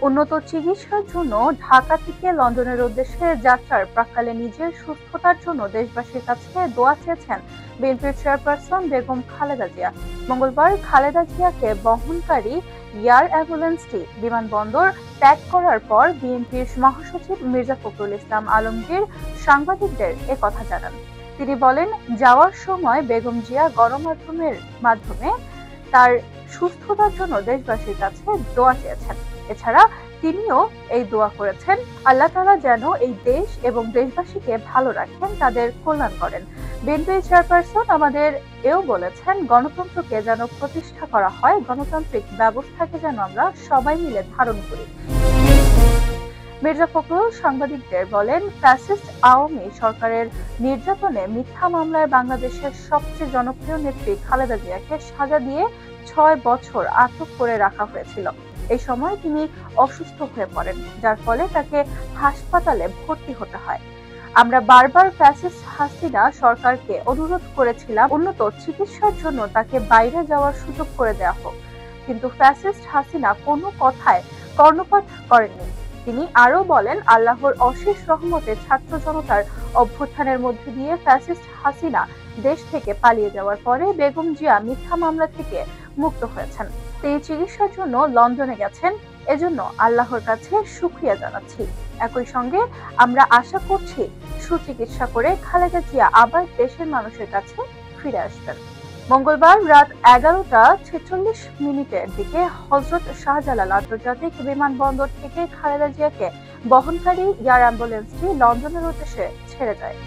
উন্নত চিকিৎসার জন্য ঢাকা থেকে লন্ডনের উদ্দেশ্যে যাত্রার প্রাক্কালে নিজের সুস্থতার জন্য দেশবাসীর কাছে দোয়া চেয়েছেন বিএনপির চেয়ারপারসন বেগম খালেদা জিয়া। মঙ্গলবার খালেদা জিয়াকে বহনকারী এয়ার অ্যাম্বুলেন্সটি বিমানবন্দর ত্যাগ করার পর বিএনপির মহাসচিব মির্জা ফখরুল ইসলাম আলমগীর সাংবাদিকদের একথা জানান। তিনি বলেন, যাওয়ার সময় বেগম জিয়া গণমাধ্যমের মাধ্যমে তার সুস্থতার জন্য দেশবাসীর কাছে দোয়া চেয়েছেন। এছাড়া তিনিও এই দোয়া করেছেন, আল্লাহ তাআলা যেন এই দেশ এবং দেশবাসীকে ভালো রাখেন, তাদের কল্যাণ করেন। বিএনপি চেয়ারপারসন আমাদের এও বলেছেন, গণতন্ত্রকে যেন প্রতিষ্ঠা করা হয়, গণতান্ত্রিক ব্যবস্থাকে যেন আমরা সবাই মিলে ধারণ করি। মির্জা ফখরুল সাংবাদিকদের বলেন, ফ্যাসিস্ট আওয়ামী সরকারের নির্যাতনে মিথ্যা মামলায় বাংলাদেশের সবচেয়ে জনপ্রিয় নেত্রী খালেদা জিয়াকে সাজা দিয়ে ৬ বছর আটক করে রাখা হয়েছিল। এই সময় তিনি অসুস্থ হয়ে পড়েন, যার ফলে তাকে হাসপাতালে ভর্তি হতে হয়। আমরা বারবার ফ্যাসিস্ট হাসিনা সরকারকে অনুরোধ করেছিলাম উন্নত চিকিৎসার জন্য তাকে বাইরে যাওয়ার সুযোগ করে দেওয়া হোক, কিন্তু ফ্যাসিস্ট হাসিনা কোনো কথায় কর্ণপাত করেননি। তিনি আরো বলেন, আল্লাহর অশেষ রহমতে ছাত্র জনতার অভ্যুত্থানের মধ্যে দিয়ে ফ্যাসিস্ট হাসিনা দেশ থেকে পালিয়ে যাওয়ার পরে বেগম জিয়া মিথ্যা মামলা থেকে মুক্ত হয়েছেন। তিনি চিকিৎসার জন্য লন্ডনে গেছেন, এজন্য আল্লাহর কাছে শুকরিয়া জানাচ্ছি। একই সঙ্গে আমরা আশা করছি সুচিকিৎসা করে খালেদা জিয়া আবার দেশের মানুষের কাছে ফিরে আসবেন। মঙ্গলবার রাত 11টা 46 দিকে হযরত শাহজালাল আন্তর্জাতিক বিমানবন্দর থেকে খালেদা জিয়াকে বহনকারী এয়ার অ্যাম্বুলেন্সটি লন্ডনের উদ্দেশ্যে ছেড়ে যায়।